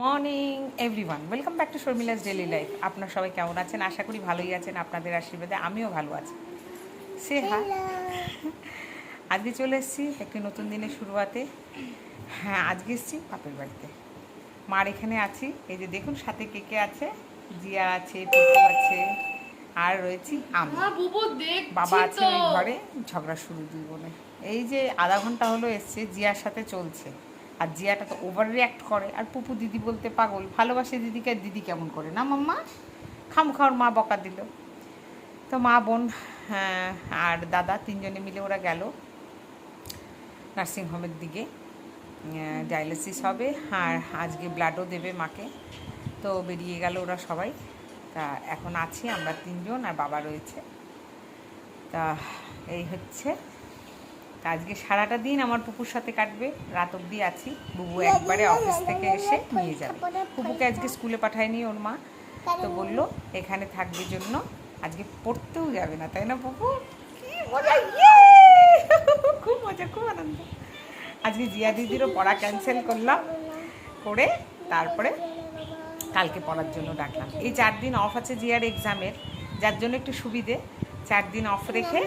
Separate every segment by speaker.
Speaker 1: Morning everyone, welcome back to Sharmila's daily life. আপনার সবাই কেমন আছেন? আশা করি ভালোই আছেন। আপনাদের আশীর্বাদে আমিও ভালো আছি। সে হ্যাঁ, আজকে চলে এসেছি একটি নতুন দিনের শুরুয়াতে। হ্যাঁ, আজকে এসেছি বাপের বাড়িতে। মার এখানে আছি। এই যে দেখুন, সাথে কে কে আছে। জিয়া আছে, পুপু আছে, আর রয়েছি আমি। বাবা আছে ওই ঘরে। ঝগড়া শুরু দুই বোনে। এই যে আধা ঘন্টা হলো এসছে, জিয়ার সাথে চলছে। আর জিয়াটা তো ওভার রিয়াক্ট করে, আর পুপু দিদি বলতে পাগল, ভালোবাসে দিদিকে। আর দিদি কেমন করে না মাম্মা, খামখাওয়ার মা বকা দিল। তো মা, বোন, হ্যাঁ, আর দাদা তিনজনে মিলে ওরা গেল নার্সিংহোমের দিকে। ডায়ালিসিস হবে, আর আজকে ব্লাডও দেবে মাকে। তো বেরিয়ে গেল ওরা সবাই। তা এখন আছি আমরা তিনজন, আর বাবা রয়েছে। তা এই হচ্ছে আজকে সারাটা দিন আমার পুকুর সাথে কাটবে। রাত অবধি আছি। বুবু একবারে অফিস থেকে এসে নিয়ে যাবে। পুপুকে আজকে স্কুলে পাঠায়নি ওর মা, তো বললো এখানে থাকবে জন্য। আজকে পড়তেও যাবে না, তাই না পুপু? কি মজা! খুব মজা, খুব আনন্দ। আজকে জিয়া দিদিরও পড়া ক্যান্সেল করলাম, করে তারপরে কালকে পড়ার জন্য ডাকলাম। এই 4 দিন অফ আছে জিয়ার এক্সামের, যার জন্য একটু সুবিধে। 4 দিন অফ রেখে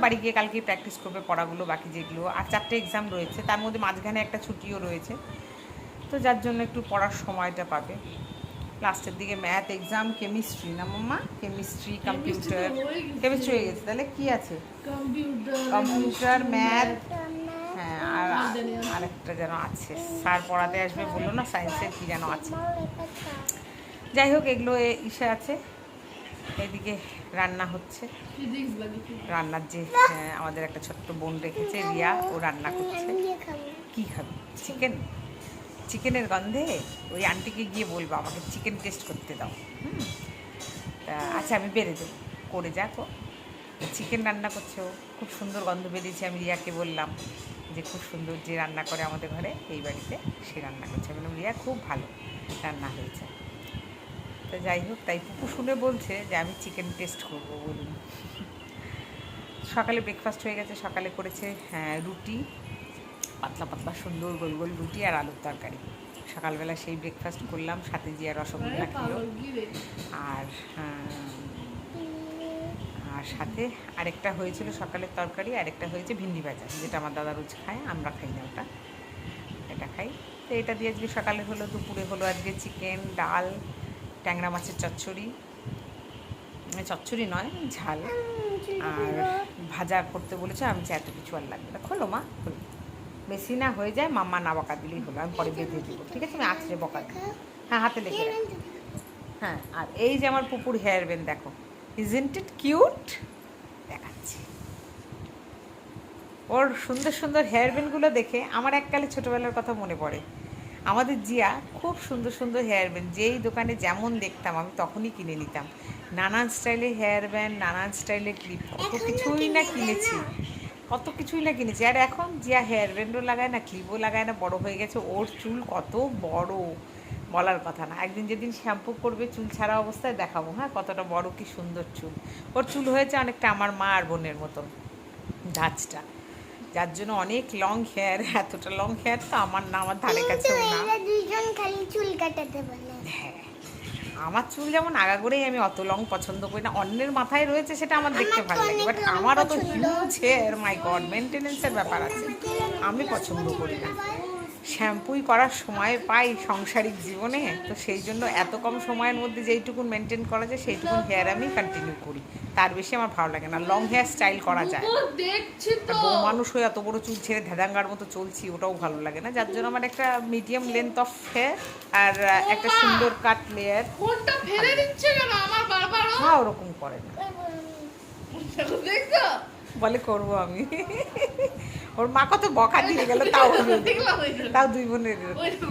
Speaker 1: বাড়ি গিয়ে কালকে প্র্যাকটিস করবে পড়াগুলো, বাকি যেগুলো। আর 4টে এক্সাম রয়েছে, তার মধ্যে মাঝখানে একটা ছুটিও রয়েছে। তো যার জন্য একটু পড়ার সময়টা পাবে। লাস্টের দিকে ম্যাথ এক্সাম, কেমিস্ট্রি না মাম্মা? Chemistry, computer. কেমিস্ট্রি হয়ে গেছে, তাহলে কি আছে? কম্পিউটার, ম্যাথ, হ্যাঁ, আর আরেকটা যেন আছে, স্যার পড়াতে আসবে বললো না, সায়েন্সের কি যেন আছে। যাই হোক, এগুলো ইসে আছে। এদিকে রান্না হচ্ছে। রান্নার যে আমাদের একটা ছোট্ট বোন রেখেছে, রিয়া, ও রান্না করছে। কি খাবি? চিকেন? চিকেনের গন্ধে ওই আন্টিকে গিয়ে বলবো আমাকে চিকেন টেস্ট করতে দাও। তা আচ্ছা, আমি বেড়ে দেবো, করে যাক। ও চিকেন রান্না করছে, ও খুব সুন্দর গন্ধ বেরিয়েছে। আমি রিয়াকে বললাম যে খুব সুন্দর যে রান্না করে আমাদের ঘরে এই বাড়িতে, সে রান্না করছে। আমি বললাম রিয়া, খুব ভালো রান্না হয়েছে। তো যাই হোক, তাই পুপু শুনে বলছে যে আমি চিকেন টেস্ট করবো বলুন। সকালে ব্রেকফাস্ট হয়ে গেছে। সকালে করেছে রুটি, পাতলা পাতলা সুন্দর গোল গোল রুটি আর আলুর তরকারি। সকালবেলা সেই ব্রেকফাস্ট করলাম, সাথে জিয়া রসগোল্লা খেলো। আর আর সাথে আরেকটা হয়েছিল সকালের তরকারি, আরেকটা হয়েছে ভিন্ডি ভাজা, যেটা আমার দাদা রোজ খায়, আমরা খাই না ওটা, এটা খাই। তো এটা দিয়ে আজকে সকালে হলো। দুপুরে হলো আজকে চিকেন, ডাল, ট্যাংরা মাছের চচ্চড়ি, চচ্চড়ি নয়, ঝাল, আর ভাজা করতে বলেছে। আমি চাই এত কিছু আর লাগবে না। খোলো মা, খোলো, বেশি না হয়ে যায়, মাম্মা না বকা দিলেই হলো। আমি পরে বেঁধে দেবো, ঠিক আছে? আমি আছড়ে বকা দিই। হ্যাঁ, হাতে লেগে রাখি। হ্যাঁ, আর এই যে আমার পুপুর হেয়ার ব্যান্ড দেখো, ইজন্ট ইট কিউট? দেখাচ্ছি। ওর সুন্দর সুন্দর হেয়ার ব্যান্ডগুলো দেখে আমার এককালে ছোটোবেলার কথা মনে পড়ে। আমাদের জিয়া খুব সুন্দর সুন্দর হেয়ার ব্যান্ড, যেই দোকানে যেমন দেখতাম আমি তখনই কিনে নিতাম। নানান স্টাইলের হেয়ার ব্যান্ড, নানান স্টাইলের ক্লিপ, কত কিছুই না কিনেছি, কত কিছুই না কিনেছি। আর এখন জিয়া হেয়ার ব্যান্ডও লাগায় না, ক্লিপও লাগায় না, বড় হয়ে গেছে। ওর চুল কত বড়, বলার কথা না। একদিন যেদিন শ্যাম্পু করবে চুল ছাড়া অবস্থায় দেখাবো, হ্যাঁ, কতটা বড়, কি সুন্দর চুল। ওর চুল হয়েছে অনেকটা আমার মা আর বোনের মতন, ধাঁচটা, যার জন্য অনেক লং হেয়ার। এতটা লং হেয়ার তো আমার না, আমার ধারে কাছেও না। হ্যাঁ, আমার চুল যেমন আগাগোড়েই আমি অত লং পছন্দ করি না। অন্যের মাথায় রয়েছে সেটা আমার দেখতে ভালো লাগে, বাট আমার অত হিউজ হেয়ার, মাই গড, মেনটেনেন্সের ব্যাপার আছে, আমি পছন্দ করি না। শ্যাম্পুই করার সময় পাই সাংসারিক জীবনে, তো সেই জন্য এত কম সময়ের মধ্যে যেইটুকুন মেনটেন করা যায় সেইটুকুন হেয়ার আমি কন্টিনিউ করি। তার বেশি আমার ভালো লাগে না। লং হেয়ার স্টাইল করা যায়, বউ মানুষ হয়ে এত বড় চুল ছেড়ে ধ্যাদাঙ্গার মতো চলছি, ওটাও ভালো লাগে না। যার জন্য আমার একটা মিডিয়াম লেন্থ অফ হেয়ার আর একটা সুন্দর কাট লেয়ার। হ্যাঁ, ওরকম করে না, বলে করবো আমি। ওর মা কত বকা দিয়ে গেল, তাও দুই বোনের,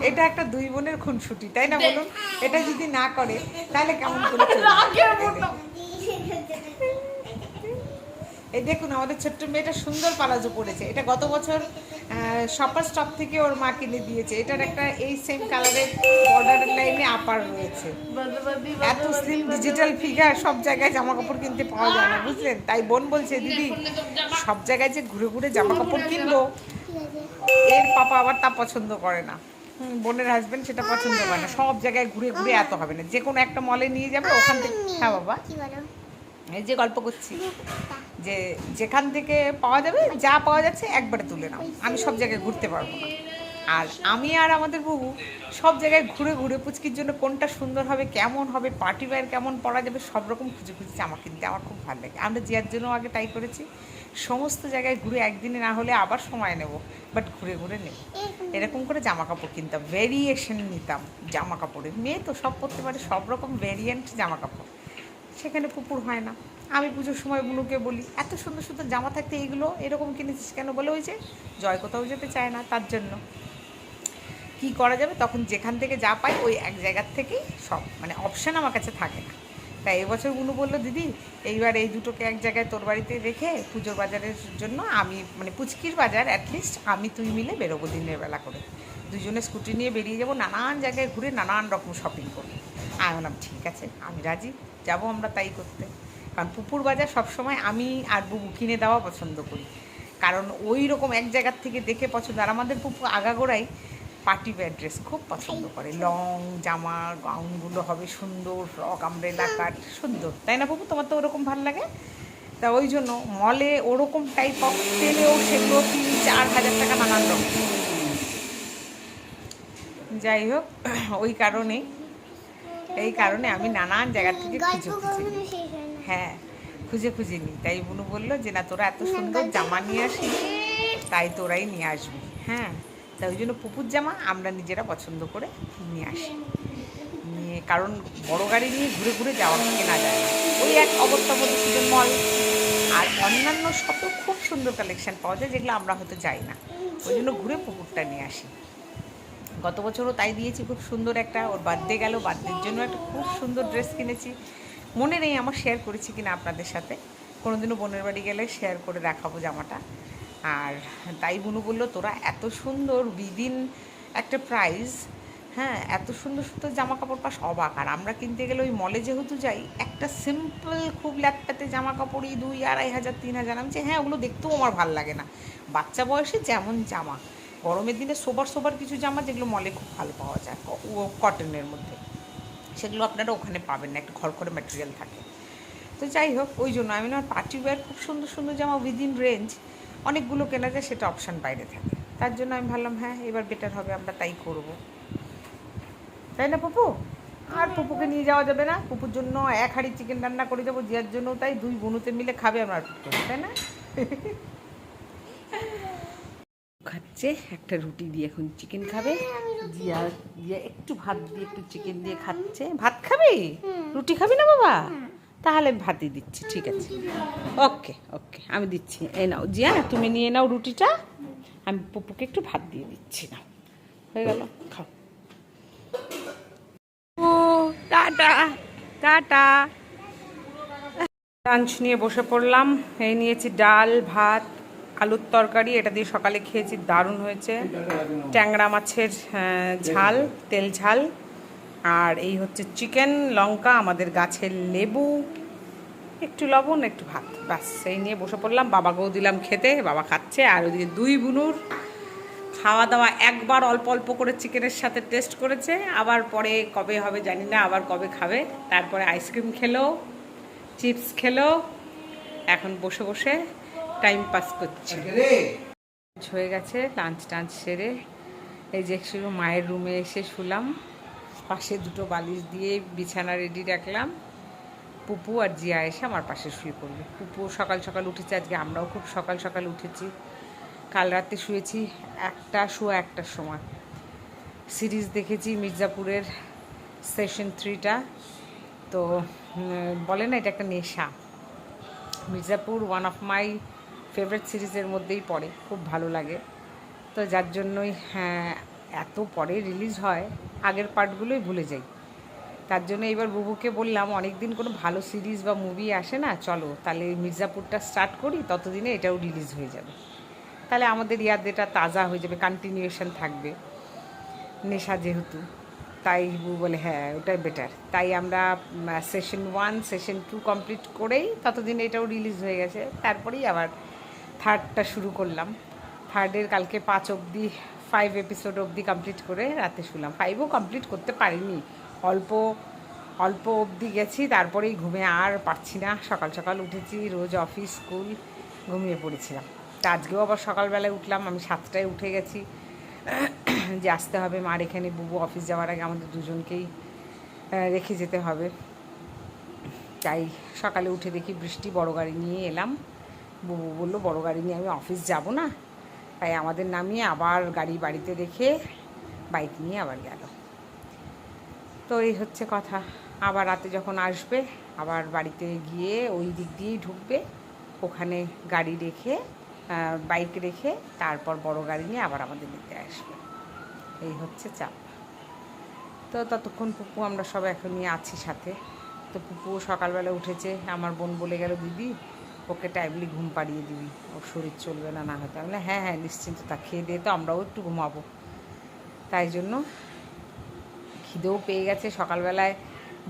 Speaker 1: এটা একটা দুই বোনের খুনসুটি, তাই না বলুন? এটা যদি না করে তাহলে কেমন করে চলবে? এই দেখুন, আমাদের ছোট্ট মেয়েটা সুন্দর পালাজো পড়েছে। এটা গত বছর শপার স্টপ থেকে ওর মা কিনে দিয়েছে। এটার একটা এই সেম কালারের বর্ডারের লাইনে আপার রয়েছে। এত স্লিম ডিজিটাল ফিগার, সব জায়গায় জামা কাপড় কিনতে পাওয়া যায় না, বুঝলেন? তাই বোন বলছে দিদি সব জায়গায় যে ঘুরে ঘুরে জামা কাপড় কিনবো, এর পাপা আবার তা পছন্দ করে না। বোনের হাজবেন্ড সেটা পছন্দ করে না, সব জায়গায় ঘুরে ঘুরে এত হবে না, যে কোনো একটা মলে নিয়ে যাবে ওখান থেকে। হ্যাঁ বাবা, এই যে গল্প করছি, যে যেখান থেকে পাওয়া যাবে, যা পাওয়া যাচ্ছে একবারে তুলে নাও, আমি সব জায়গায় ঘুরতে পারবো না। আর আমি আর আমাদের বাবু সব জায়গায় ঘুরে ঘুরে পুচকির জন্য কোনটা সুন্দর হবে, কেমন হবে, পার্টি ওয়্যার কেমন পরা যাবে, সব রকম খুঁজে খুঁজে জামা কিনতে আমার খুব ভালো লাগে। আমরা জিয়ার জন্য আগে তাই করেছি, সমস্ত জায়গায় ঘুরে একদিনে না হলে আবার সময় নেব, বাট ঘুরে ঘুরে নেব, এরকম করে জামা কাপড় কিনতাম, ভেরিয়েশন নিতাম জামা কাপড়ের। মেয়ে তো সব পরতে পারে, সব রকম ভেরিয়েন্ট জামা কাপড়, সেখানে পুকুর হয় না। আমি পুজোর সময় বুনুকে বলি, এত সুন্দর সুন্দর জামা থাকতে এইগুলো এরকম কিনেছিস কেন? বলে ওই যে জয় কোথাও যেতে চায় না, তার জন্য। কি করা যাবে, তখন যেখান থেকে যা পাই ওই এক জায়গার থেকেই সব, মানে অপশান আমার কাছে থাকে না। তাই এবছর বুনু বললো, দিদি এইবার এই দুটোকে এক জায়গায় তোর বাড়িতে রেখে পুজোর বাজারের জন্য আমি, মানে পুচকির বাজার অ্যাটলিস্ট আমি তুই মিলে বেরোবো দিনের বেলা করে, দুজনে স্কুটি নিয়ে বেরিয়ে যাবো, নানান জায়গায় ঘুরে নানান রকম শপিং করবো। আমি বললাম ঠিক আছে, আমি রাজি, যাবো আমরা তাই করতে। কারণ পুকুর বাজার সবসময় আমি আর বুবু কিনে দেওয়া পছন্দ করি, কারণ ওই রকম এক জায়গার থেকে দেখে পছন্দ। আর আমাদের পুপু আগাগোড়াই পার্টি ওয়্যার ড্রেস খুব পছন্দ করে, লং জামা গাউনগুলো হবে সুন্দর, ফ্রক আমব্রেলা কাট সুন্দর, তাই না পুপু? তোমার তো ওরকম ভালো লাগে। তা ওই জন্য মলে ওরকম টাইপ অফ পেলেও সেগুলো 3-4 হাজার টাকা নানান রকম। যাই হোক, ওই কারণেই, এই কারণে আমি নানান জায়গা থেকে খুঁজে খুঁজে নিই। হ্যাঁ, খুঁজে খুঁজে নিই। তাই বুনু বললো যে না, তোরা এত সুন্দর জামা নিয়ে আসিস, তাই তোরাই নিয়ে আসবি। হ্যাঁ, তাই ওই জন্য পুপুর জামা আমরা নিজেরা পছন্দ করে নিয়ে আসি, নিয়ে, কারণ বড় গাড়ি নিয়ে ঘুরে ঘুরে যাওয়া কেনা যায় না, ওই এক অবস্থা মধ্যে মল আর অন্যান্য শত খুব সুন্দর কালেকশান পাওয়া যায়, যেগুলো আমরা হয়তো যাই না, ওই জন্য ঘুরে পুকুরটা নিয়ে আসি। গত বছরও তাই দিয়েছি, খুব সুন্দর একটা, ওর বার্থডে গেল, বার্থডের জন্য একটা খুব সুন্দর ড্রেস কিনেছি, মনে নেই আমার শেয়ার করেছি কিনা আপনাদের সাথে, কোনোদিনও বোনের বাড়ি গেলে শেয়ার করে দেখাবো জামাটা। আর তাই বুনু বললো, তোরা এত সুন্দর উইদিন একটা প্রাইস, হ্যাঁ এত সুন্দর সুন্দর জামা কাপড় পাস, অবাক। আর আমরা কিনতে গেলে ওই মলে যেহেতু যাই, একটা সিম্পল খুব ল্যাটপাতে জামা কাপড়ই 2-2,500 3,000, আমি হ্যাঁ ওগুলো দেখতেও আমার ভালো লাগে না, বাচ্চা বয়সে যেমন জামা, গরমের দিনে সোবার সোবার কিছু জামা যেগুলো মলে খুব ভালো পাওয়া যায় কটনের মধ্যে, সেগুলো আপনারা ওখানে পাবেন না, একটা খড়খড়ে ম্যাটেরিয়াল থাকে। তো যাই হোক, ওই জন্য আমি না পার্টি ওয়্যার খুব সুন্দর সুন্দর জামা উইদিন রেঞ্জ অনেকগুলো কেনা যায়, সেটা অপশান বাইরে থাকে, তার জন্য আমি ভাবলাম হ্যাঁ এবার বেটার হবে, আমরা তাই করব, তাই না পুপু? আর পুপুকে নিয়ে যাওয়া যাবে না, পুপুর জন্য 1 হাঁড়ি চিকেন রান্না করে যাবো, জিয়ার জন্য তাই, 2 বোনুতে মিলে খাবে, আমরা তাই না? খাচ্ছে একটা রুটি দিয়ে, এখন চিকেন খাবে, জিয়া জিয়া একটু ভাত দিয়ে একটু চিকেন দিয়ে খাচ্ছে। ভাত খাবে? রুটি খাবি না বাবা? তাহলে আমি ভাতই দিচ্ছি, ঠিক আছে, ওকে ওকে আমি দিচ্ছি, এই নাও জিয়া, তুমি নিয়ে নাও রুটিটা, আমি পুপুকে একটু ভাত দিয়ে দিচ্ছি, না হয়ে গেল, খাও। ও টাটা টাটা। লাঞ্চ নিয়ে বসে পড়লাম, এই নিয়েছি ডাল ভাত আলুর তরকারি, এটা দিয়ে সকালে খেয়েছি, দারুণ হয়েছে, ট্যাংরা মাছের ঝাল, তেল ঝাল, আর এই হচ্ছে চিকেন, লঙ্কা, আমাদের গাছের লেবু, একটু লবণ, একটু ভাত, ব্যাস এই নিয়ে বসে পড়লাম। বাবাকেও দিলাম খেতে, বাবা খাচ্ছে, আর ওদিকে 2 বুনুর খাওয়া দাওয়া, একবার অল্প অল্প করে চিকেনের সাথে টেস্ট করেছে, আবার পরে কবে হবে জানি না, আবার কবে খাবে, তারপরে আইসক্রিম খেলো, চিপস খেলো, এখন বসে বসে টাইম পাস করছে। হয়ে গেছে লাঞ্চ টাঞ্চ সেরে, এই যে শুধু মায়ের রুমে এসে শুলাম, পাশে 2টো বালিশ দিয়ে বিছানা রেডি রাখলাম, পুপু আর জিয়া এসে আমার পাশে শুয়ে পড়বে। পুপু সকাল সকাল উঠেছে, আজকে আমরাও খুব সকাল সকাল উঠেছি, কাল রাতে শুয়েছি 1টার সময়, সিরিজ দেখেছি মির্জাপুরের সেশন 3টা, তো বলে না এটা একটা নেশা, Mirzapur one of my favourite সিরিজের মধ্যেই পড়ে, খুব ভালো লাগে, তো যার জন্যই হ্যাঁ এত পরে রিলিজ হয়, আগের পার্টগুলোই ভুলে যাই, তার জন্য এবার বুবুকে বললাম, অনেক দিন কোনো ভালো সিরিজ বা মুভি আসে না, চলো তাহলে মির্জাপুরটা স্টার্ট করি, ততদিনে এটাও রিলিজ হয়ে যাবে, তাহলে আমাদের ইয়াদেরটা তাজা হয়ে যাবে, কন্টিনিউয়েশন থাকবে, নেশা যেহেতু, তাই বুবু বলে হ্যাঁ ওটাই বেটার, তাই আমরা সেশন 1 সেশন 2 কমপ্লিট করেই ততদিনে এটাও রিলিজ হয়ে গেছে, তারপরেই আবার 3টা শুরু করলাম, 3র্ডের কালকে 5 অবধি 5 এপিসোড অবধি কমপ্লিট করে রাতে শুলাম। 5ও কমপ্লিট করতে পারিনি, অল্প অল্প অবধি গেছি, তারপরেই ঘুমে আর পারছি না। সকাল সকাল উঠেছি, রোজ অফিস স্কুল, ঘুমিয়ে পড়েছিলাম। তা আজকেও আবার সকালবেলায় উঠলাম, আমি 7টায় উঠে গেছি যে আসতে হবে মার এখানে, বুবু অফিস যাওয়ার আগে আমাদের দুজনকেই রেখে যেতে হবে। তাই সকালে উঠে দেখি বৃষ্টি, বড় গাড়ি নিয়ে এলাম। বুবু বললো বড় গাড়ি নিয়ে আমি অফিস যাব না, তাই আমাদের নামিয়ে আবার গাড়ি বাড়িতে রেখে বাইক নিয়ে আবার গেল। তো এই হচ্ছে কথা। আবার রাতে যখন আসবে আবার বাড়িতে গিয়ে ওই দিক দিয়েই ঢুকবে, ওখানে গাড়ি রেখে বাইক রেখে তারপর বড় গাড়ি নিয়ে আবার আমাদের নিতে আসবে। এই হচ্ছে চাপ। তো ততক্ষণ পুপু আমরা সব এখন নিয়ে আছি সাথে। তো পুপু সকালবেলা উঠেছে, আমার বোন বলে গেল দিদি ওকে টাইমলি ঘুম পাড়িয়ে দিবি, ওর শরীর চলবে না না হয়তো। আমি বললাম হ্যাঁ হ্যাঁ নিশ্চিন্ত, তা খেয়ে দিয়ে তো আমরাও একটু ঘুমাবো। তাই জন্য খিদেও পেয়ে গেছে। সকালবেলায়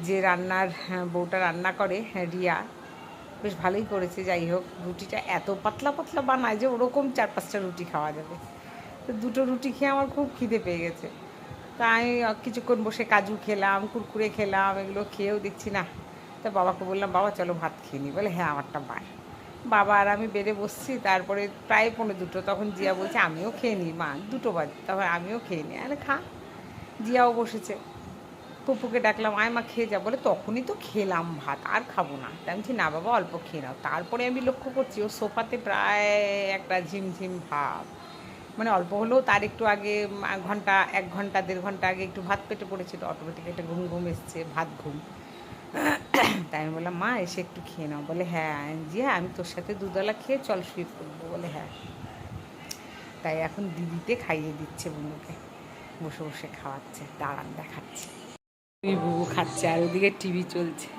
Speaker 1: যে রান্নার বউটা রান্না করে রিয়া, বেশ ভালোই করেছে। যাই হোক, রুটিটা এত পাতলা পাতলা বানায় যে ওরকম 4-5টা রুটি খাওয়া যাবে। তো 2টো রুটি খেয়ে আমার খুব খিদে পেয়ে গেছে। তা আমি কিছুক্ষণ বসে কাজু খেলাম, কুরকুরে খেলাম, এগুলো খেয়েও দেখছি না। তা বাবাকে বললাম বাবা চলো ভাত খেয়ে নিই, বলে হ্যাঁ আমারটা বাড়। বাবা আর আমি বেড়ে বসছি, তারপরে প্রায় 1:45, তখন জিয়া বলছে আমিও খেয়ে নিই মা, 2টো বাজে, তারপর আমিও খেয়ে নিই। আরে খা। জিয়াও বসেছে, পুপুকে ডাকলাম আয় মা খেয়ে যা, বলে তখনই তো খেলাম ভাত, আর খাবো না। তাই আমি বলছি না বাবা অল্প খেয়ে নাও। তারপরে আমি লক্ষ্য করছি ও সোফাতে প্রায় একটা ঝিমঝিম ভাব, মানে অল্প হলেও তার একটু আগে 1 ঘন্টা 1.5 ঘন্টা আগে একটু ভাত পেটে পড়েছিল, অটোমেটিক একটা ঘুম ঘুম এসছে, ভাত ঘুম। তাই আমি বললাম মা এসে একটু খেয়ে নাও, বলে হ্যাঁ জিয়া আমি তোর সাথে দুধওয়ালা খেয়ে চল শুয়ে পড়বো, বলে হ্যাঁ। তাই এখন দিদিতে খাইয়ে দিচ্ছে বুনুকে, বসে বসে খাওয়াচ্ছে, দাঁড়ান দেখাচ্ছে। বুবু খাচ্ছে আর ওদিকে টিভি চলছে,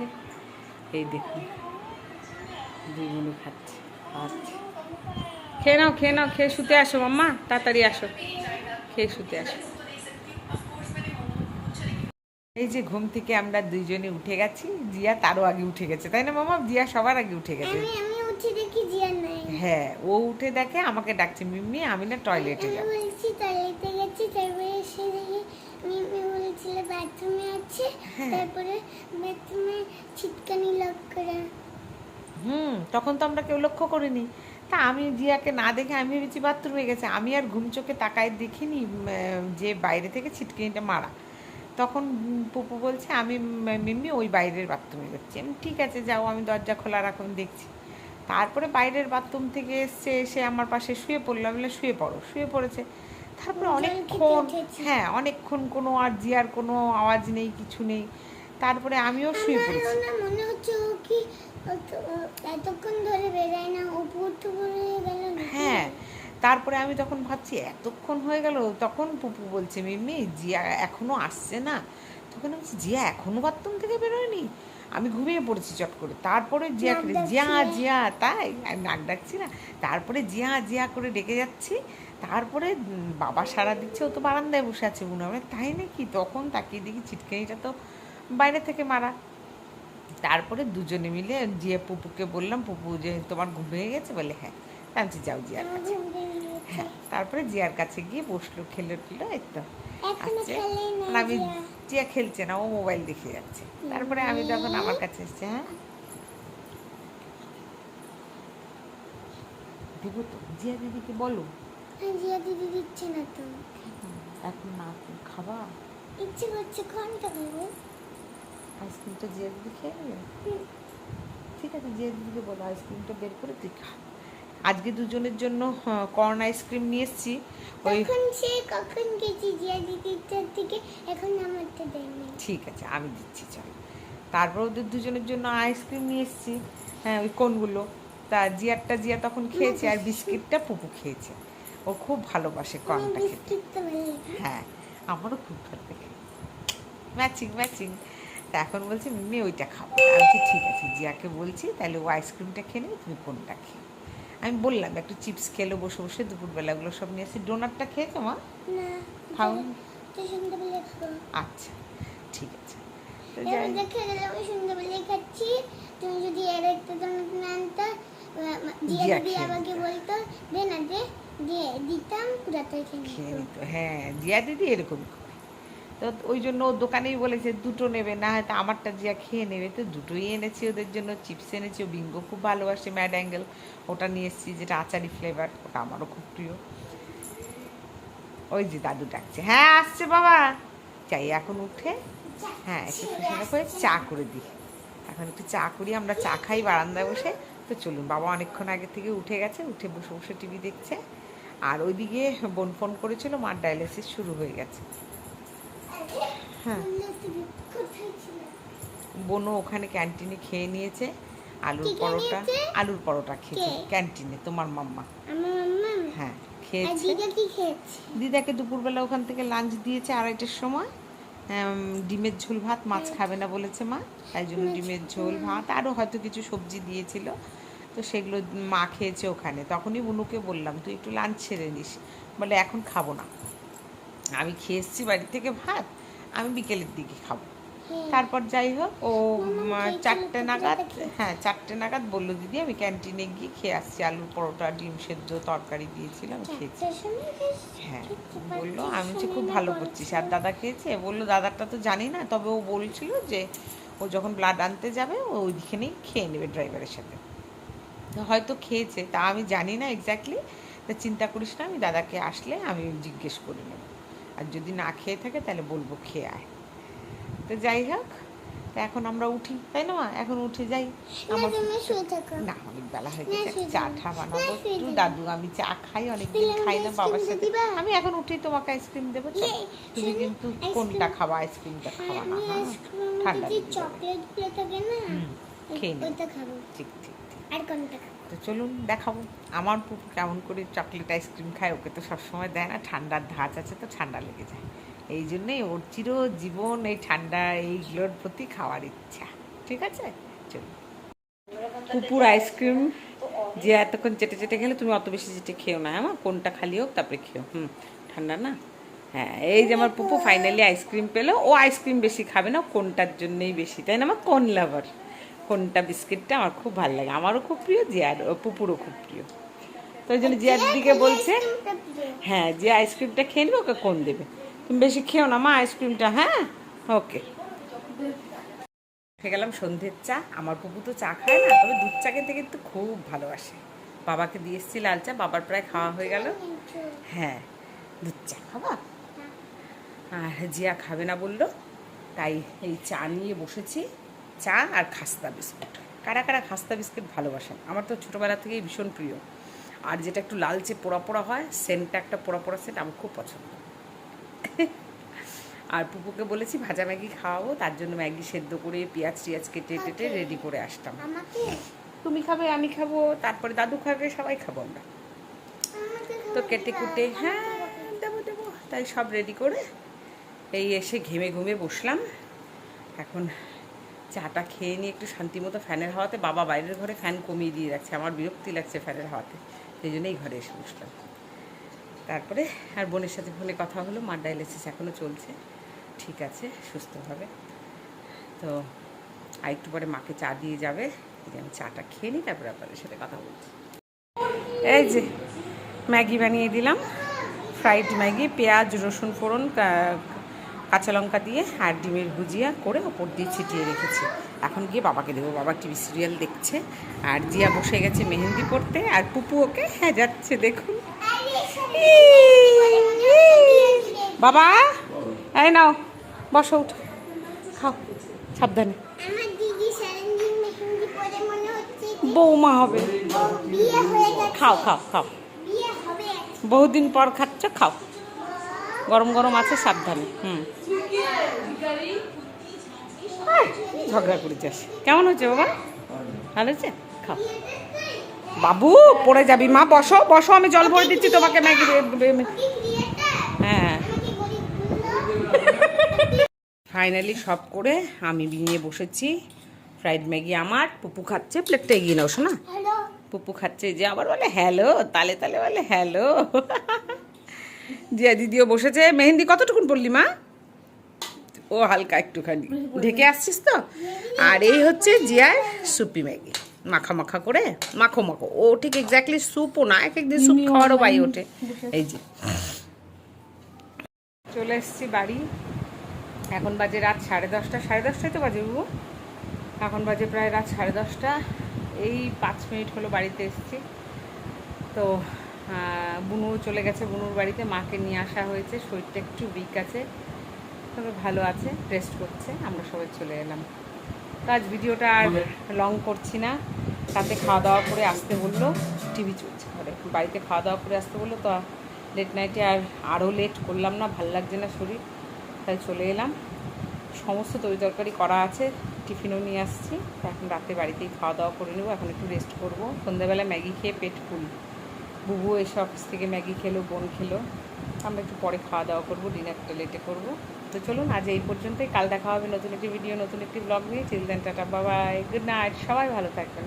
Speaker 1: এই দেখুন দুই বুনু খাচ্ছে খাওয়াচ্ছে। খেয়ে নাও খেয়ে নাও, খেয়ে শুতে আসো মাম্মা, তাড়াতাড়ি আসো, খেয়ে শুতে আসো। এই যে ঘুম থেকে আমরা দুইজনে উঠে গেছি, জিয়া তারও আগে উঠে গেছে, তাই না মামা? জিয়া সবার আগে উঠে গেছে।
Speaker 2: আমি উঠে দেখি জিয়া নাই।
Speaker 1: হ্যাঁ ও উঠে দেখে আমাকে ডাকছে মিম্মি আমি না টয়লেটে যাব।
Speaker 2: আমি বলছি টয়লেটে গেছি, তারপরে এসে দেখি মিম্মি বলছিল বাথরুমে আছে, তারপরে বাথরুমে ছিটকানি লক করা।
Speaker 1: তখন তো আমরা কেউ লক্ষ্য করিনি। তা আমি জিয়াকে না দেখে আমি ভেবেছি বাথরুমে গেছে, আমি আর ঘুম চোখে তাকায় দেখিনি যে বাইরে থেকে ছিটকিনিটা মারা। তখন পুপু বলছে আমি মিম্মি ওই বাইরের বাথরুমে যাচ্ছি। আমি ঠিক আছে যাও, আমি দরজা খোলা রাখুন দেখছি। তারপরে বাইরের বাথরুম থেকে এসে আমার পাশে শুয়ে পড়লো, আমি বললাম শুয়ে পড়ো, শুয়ে পড়েছে। তারপরে অনেকক্ষণ, হ্যাঁ অনেকক্ষণ কোনো আর জিয়ার কোনো আওয়াজ নেই, কিছু নেই। তারপরে আমিও শুয়ে পড়েছি।
Speaker 2: মনে হচ্ছে ও কি এতক্ষণ ধরে বেরায় না, ও পড়তে পড়ে গেল।
Speaker 1: হ্যাঁ তারপরে আমি তখন ভাবছি এতক্ষণ হয়ে গেল, তখন পুপু বলছে মিম্মি জিয়া এখনও আসছে না। তখন আমি বলছি জিয়া এখনও বাথরুম থেকে বেরোয়নি? আমি ঘুমিয়ে পড়েছি চট করে। তারপরে জিয়াকে জিয়া জিয়া, তাই আমি নাক ডাকছি না, তারপরে জিয়া জিয়া করে ডেকে যাচ্ছি। তারপরে বাবা সাড়া দিচ্ছে, ও তো বারান্দায় বসে আছে মনে হয়, তাই নাকি? তখন তাকিয়ে দেখি ছিটকানিটা তো বাইরে থেকে মারা। তারপরে দুজনে মিলে জিয়া পুপুকে বললাম পুপু যে তোমার ঘুম ভেঙে গেছে, বলে হ্যাঁ। আমি যাও জিয়ার কাছে। হ্যাঁ তারপরে জিয়ার কাছে গিয়ে বসলো, খেলে টিলো, এই তো আসছে। আমি জিয়া খেলছে না, ও মোবাইল দেখে যাচ্ছে। তারপরে আমি তখন আমার কাছে এসছে, হ্যাঁ দিব তো, জিয়া দিদিকে বলো।
Speaker 2: জিয়া দিদি দিচ্ছে না তো
Speaker 1: এখন না খাবা,
Speaker 2: ইচ্ছে করছে, কোনটা খাবো?
Speaker 1: আইসক্রিমটা জিয়া দিদি খেয়ে নেবে। ঠিক আছে জিয়া দিদিকে বলো আইসক্রিমটা বের করে তুই খা। আজকে দুজনের জন্য কর্ন আইসক্রিম নিয়ে এসেছি। ওই
Speaker 2: কখন গেছি জিয়া দিদিটার থেকে, এখন আমারটা দেয়নি।
Speaker 1: ঠিক আছে আমি দিচ্ছি চল। তারপর ওদের দুজনের জন্য আইসক্রিম নিয়ে এসেছি, হ্যাঁ ওই কোনগুলো। তা জিয়ারটা জিয়া তখন খেয়েছে, আর বিস্কিটটা পুপু খেয়েছে। ও খুব ভালোবাসে কর্নটা খেতে। হ্যাঁ আমারও খুব ভালো লাগে, ম্যাচিং ম্যাচিং। তা এখন বলছি মিমি ওইটা খাবো। আমি ঠিক আছে জিয়াকে বলছি তাহলে ও আইসক্রিমটা খেয়ে নেবে, তুমি কোনটা খেয়ে। আমি বললাম একটু চিপস খেলো বসে বসে, দুপুরবেলাগুলো সব নিয়ে এসে। ডোনাটটা খেয়েছো মা?
Speaker 2: না
Speaker 1: খাও।
Speaker 2: আচ্ছা
Speaker 1: ঠিক আছে।
Speaker 2: সন্ধ্যাবেলায় খাচ্ছি, তুমি যদি এর একটা ডোনাট না আনতা, জিয়া দিদি আমাকে বলতো দে না দে, দিয়ে দিতাম পুরাটাই খেয়ে
Speaker 1: খেয়ে
Speaker 2: নিত।
Speaker 1: নিত। হ্যাঁ, জিয়া দিদি এরকম করে। তো ওই জন্য ও দোকানেই বলেছে দুটো নেবে, না হয়তো আমারটা জিয়া খেয়ে নেবে, তো দুটোই এনেছি ওদের জন্য। চিপস এনেছি, ও বিঙ্গো খুব ভালোবাসে, ম্যাড অ্যাঙ্গেল ওটা নিয়ে এসেছি, যেটা আচারি ফ্লেভার, ওটা আমারও খুব প্রিয়। ওই যে দাদু ডাকছে, হ্যাঁ আসছে বাবা। চাই এখন উঠে, হ্যাঁ একটু সুন্দর করে চা করে দিই। এখন একটু চা করি, আমরা চা খাই বারান্দায় বসে। তো চলুন, বাবা অনেকক্ষণ আগে থেকে উঠে গেছে, উঠে বসে বসে টিভি দেখছে। আর ওইদিকে বোন ফোন করেছিল, মার ডায়ালিসিস শুরু হয়ে গেছে। হ্যাঁ,
Speaker 2: বললে তুমি কোথায় ছিলে?
Speaker 1: বোনও ওখানে ক্যান্টিনে খেয়ে নিয়েছে আলুর
Speaker 2: কি খেয়ে
Speaker 1: পরোটা।
Speaker 2: নিয়েছে?
Speaker 1: আলুর পরোটা খেয়েছে
Speaker 2: কে?
Speaker 1: ক্যান্টিনে, তোমার মাম্মা।
Speaker 2: আমার মাম্মা।
Speaker 1: হ্যাঁ
Speaker 2: আর
Speaker 1: খেয়েছে।
Speaker 2: দিদা কি খেয়েছে?
Speaker 1: দিদাকে দুপুরবেলা ওখান থেকে লাঞ্চ দিয়েছে 2:30-এর সময়। ডিমের ঝোল ভাত, মাছ খাবে না বলেছে মা, তাই জন্য ডিমের ঝোল ভাত, আরও হয়তো কিছু সবজি দিয়েছিল। তো সেগুলো মা খেয়েছে ওখানে। তখনই বুনুকে বললাম তুই একটু লাঞ্চ সেরে নিস, বলে এখন খাবো না, আমি খেয়ে এসেছি বাড়ি থেকে ভাত, আমি বিকেলের দিকে খাবো।
Speaker 2: হ্যাঁ।
Speaker 1: তারপর যাই হোক ও
Speaker 2: খেয়েছিল
Speaker 1: 4টে
Speaker 2: তো
Speaker 1: নাগাদ,
Speaker 2: দিদাটা খেয়েছে।
Speaker 1: হ্যাঁ 4টে নাগাদ বললো দিদি আমি ক্যান্টিনে গিয়ে খেয়ে আসছি, আলুর পরোটা ডিম সেদ্ধ তরকারি দিয়েছিলাম খেয়েছি।
Speaker 2: চারটার সময়
Speaker 1: হ্যাঁ
Speaker 2: খেতে
Speaker 1: বললো,
Speaker 2: পারছিস,
Speaker 1: আমি হচ্ছে
Speaker 2: সময়
Speaker 1: খুব
Speaker 2: না
Speaker 1: ভালো
Speaker 2: করছিস।
Speaker 1: করছিস। আর দাদা খেয়েছে? বললো দাদারটা তো জানি না, তবে ও বলছিল যে ও যখন ব্লাড আনতে যাবে ও ওইখানেই খেয়ে নেবে ড্রাইভারের সাথে। তো হয়তো খেয়েছে, তা আমি জানি না এক্স্যাক্টলি। তা চিন্তা করিস না, আমি দাদাকে আসলে আমি জিজ্ঞেস করে নেব, আর যদি না খেয়ে থাকে তাহলে বলবো খেয়ে আয়। তো যাই হোক, তো এখন আমরা উঠি, তাই না মা? এখন উঠে যাই।
Speaker 2: না
Speaker 1: আমার
Speaker 2: তুমি শুয়ে থাকো।
Speaker 1: না, অনেক বেলা হয়ে
Speaker 2: না,
Speaker 1: গেছে,
Speaker 2: শুয়ে
Speaker 1: চা
Speaker 2: যাও।
Speaker 1: ঠা
Speaker 2: না,
Speaker 1: বানাবো
Speaker 2: শুয়ে
Speaker 1: একটু।
Speaker 2: যাও।
Speaker 1: দাদু আমি চা খাই, অনেকদিন
Speaker 2: তাহলে
Speaker 1: খাই
Speaker 2: আমাকে
Speaker 1: না বাবার
Speaker 2: আইসক্রিম
Speaker 1: সাথে।
Speaker 2: দিবা?
Speaker 1: আমি এখন উঠেই তোমাকে আইসক্রিম দেবো, চল।
Speaker 2: ইয়ে,
Speaker 1: তুমি
Speaker 2: শোনো,
Speaker 1: কিন্তু
Speaker 2: আইসক্রিম-
Speaker 1: কোনটা খাবা? আইসক্রিমটা
Speaker 2: হ্যাঁ,
Speaker 1: খাওয়া না,
Speaker 2: আমি
Speaker 1: হ্যাঁ
Speaker 2: আইসক্রিমের
Speaker 1: ঠান্ডা
Speaker 2: মধ্যে যে
Speaker 1: লেগে যাবে।
Speaker 2: চকলেট গুলো থাকে না,
Speaker 1: খেয়ে নিই।
Speaker 2: ওইটা খাবো।
Speaker 1: ঠিক ঠিক ঠিক।
Speaker 2: আর কোনটা খাবো?
Speaker 1: তো চলুন দেখাবো আমার পুপু কেমন করে চকলেট আইসক্রিম খায়। ওকে তো সবসময় দেয় না, ঠান্ডার ধাঁচ আছে তো ঠান্ডা লেগে যায়, এই জন্যই ওর চিরজীবন এই ঠান্ডা এইগুলোর প্রতি খাওয়ার ইচ্ছা। ঠিক আছে, চলুন। পুপুর আইসক্রিম যে এতক্ষণ চেটে চেটে খেলে, তুমি অত বেশি চেটে খেও না, হ্যাঁ মা? কোনটা খালি হোক তারপরে খেও, ঠান্ডা না। হ্যাঁ, এই যে আমার পুপু ফাইনালি আইসক্রিম পেলো। ও আইসক্রিম বেশি খাবে না, কোনটার জন্যই বেশি, তাই না? আমার কোন লাভার, কোনটা বিস্কিটটা আমার খুব ভালো লাগে, আমারও খুব প্রিয়, জিয়ার পুপুরও খুব প্রিয়। তো ওই জন্য জিয়ার দিকে বলছে
Speaker 2: আইসক্রিমটা প্রিয়।
Speaker 1: হ্যাঁ যে আইসক্রিমটা খেয়ে নেবে, ওকে কোন দেবে। তুমি বেশি খেও না মা আইসক্রিমটা, হ্যাঁ ওকে। খেয়ে গেলাম সন্ধ্যের চা। আমার পুপু তো চা খায় না, তবে দুধ চা খেতে কিন্তু খুব ভালোবাসে। বাবাকে দিয়ে এসেছি লাল চা, বাবার প্রায় খাওয়া হয়ে গেল। হ্যাঁ, দুধ চা খাবা? আর জিয়া খাবে না বললো, তাই এই চা নিয়ে বসেছি। চা আর খাস্তা বিস্কুট। কারা কারা খাস্তা বিস্কুট ভালোবাসেন? আমার তো ছোটোবেলা থেকেই ভীষণ প্রিয়। আর যেটা একটু লালচে পোড়া পোড়া হয়, সেন্টটা একটা পোড়া পোড়া সেন্ট আমার খুব পছন্দ। আর পুপুকে বলেছি ভাজা ম্যাগি খাওয়াবো, তার জন্য ম্যাগি সেদ্ধ করে পেঁয়াজ টিয়াজ কেটে টেটে রেডি করে আসতাম।
Speaker 2: আমাকে
Speaker 1: তুমি খাবে, আমি খাবো, তারপরে দাদু খাবে, সবাই খাবো আমরা।
Speaker 2: আমাকে
Speaker 1: তো
Speaker 2: খাবার
Speaker 1: কেটে
Speaker 2: দিবা?
Speaker 1: কুটে, হ্যাঁ দেবো দেবো, তাই সব রেডি করে এই এসে ঘেমে ঘুমে বসলাম। এখন চাটা খেয়ে নিয়ে একটু শান্তি মতো ফ্যানের হাওয়াতে, বাবা বাইরের ঘরে ফ্যান কমিয়ে দিয়ে রাখছে, আমার বিরক্তি লাগছে ফ্যানের হাওয়াতে, সেই জন্য এই ঘরে এসে বসলাম। তারপরে আর বোনের সাথে ফোনে কথা হলো, মার ডায়ালিসিস এখনও চলছে, ঠিক আছে সুস্থভাবে। তো আর একটু পরে মাকে চা দিয়ে যাবে, এই যে আমি চাটা খেয়ে নিই, তারপরে আপনাদের সাথে কথা বলছি। এই যে ম্যাগি বানিয়ে দিলাম, ফ্রাইড ম্যাগি, পেঁয়াজ রসুন ফোড়ন কাঁচা লঙ্কা দিয়ে আর ডিমের ভুজিয়া করে ওপর দিয়ে ছিটিয়ে রেখেছি। এখন গিয়ে বাবাকে দেবো, বাবা টিভি সিরিয়াল দেখছে। আর জিয়া বসে গেছে মেহেন্দি পড়তে, আর পুপু ওকে হ্যাঁ যাচ্ছে দেখুন। বাবা এই নাও বসো, উঠো খাও সাবধানে,
Speaker 2: আমার দিদি সারাদিন মেহেন্দি পরে মনে হচ্ছে যে
Speaker 1: বৌমা হবে।
Speaker 2: বিয়ে হয়ে গেছে।
Speaker 1: খাও খাও খাও,
Speaker 2: বিয়ে হবে।
Speaker 1: বহুদিন পর খাচ্ছ, খাও, গরম গরম আছে, সাবধানে। ঝগড়া করে যাস। কেমন হচ্ছে বাবা? ভালো হচ্ছে, খাও। বাবু পড়ে যাবি, মা বসো বসো, আমি জল ভরে দিচ্ছি তোমাকে ম্যাগি। হ্যাঁ, ফাইনালি সব করে আমি নিয়ে বসেছি ফ্রাইড ম্যাগি আমার। পুপু খাচ্ছে, প্লেটটা এগিয়ে নাও শোনা।
Speaker 2: হ্যালো।
Speaker 1: পুপু খাচ্ছে, যে আবার বলে হ্যালো, তালে তালে বলে হ্যালো। জিয়া দিদিও বসেছে। মেহেন্দি কতটুকুন পড়লি মা? ও হালকা একটুখানি ঢেকে আসছিস তো। আর এই হচ্ছে জিয়ার সুপি ম্যাগি। মাখা মাখা করে মাখো মাখো, ও ঠিক এক্স্যাক্টলি স্যুপও না, এক একদিন স্যুপ খাওয়ারও বাই ওঠে। এই যে চলে এসেছি বাড়ি, এখন বাজে রাত 10:30, 10:30 তো বাজে বাবু, এখন বাজে প্রায় রাত 10:30। এই 5 মিনিট হলো বাড়িতে এসেছি। তো বুনুও চলে গেছে বুনুর বাড়িতে, মাকে নিয়ে আসা হয়েছে, শরীরটা একটু উইক আছে, তবে ভালো আছে, রেস্ট করছে, আমরা সবাই চলে এলাম। তো আজ ভিডিওটা আর লং করছি না, রাতে খাওয়া দাওয়া করে আসতে বললো, টিভি চলছে ঘরে, বাড়িতে খাওয়া দাওয়া করে আসতে বললো, তো লেট নাইটে আরও লেট করলাম না, ভাল লাগছে না শরীর, তাই চলে এলাম। সমস্ত তরি তরকারি করা আছে, টিফিনও নিয়ে আসছি, এখন রাতে বাড়িতেই খাওয়া দাওয়া করে নেবো, এখন একটু রেস্ট করবো। সন্ধ্যাবেলা ম্যাগি খেয়ে পেট ফুল, বুবু এসে অফিস থেকে ম্যাগি খেলো, বোন খেলো, আমরা একটু পরে খাওয়া দাওয়া করবো, ডিনারটা লেটে করবো। তো চলুন আজ এই পর্যন্তই, কাল দেখা হবে নতুন একটি ভিডিও, নতুন একটি ব্লগ নিয়ে। চিলড্রেন টাটা, বাবাই, গুড নাইট, সবাই ভালো থাকবেন।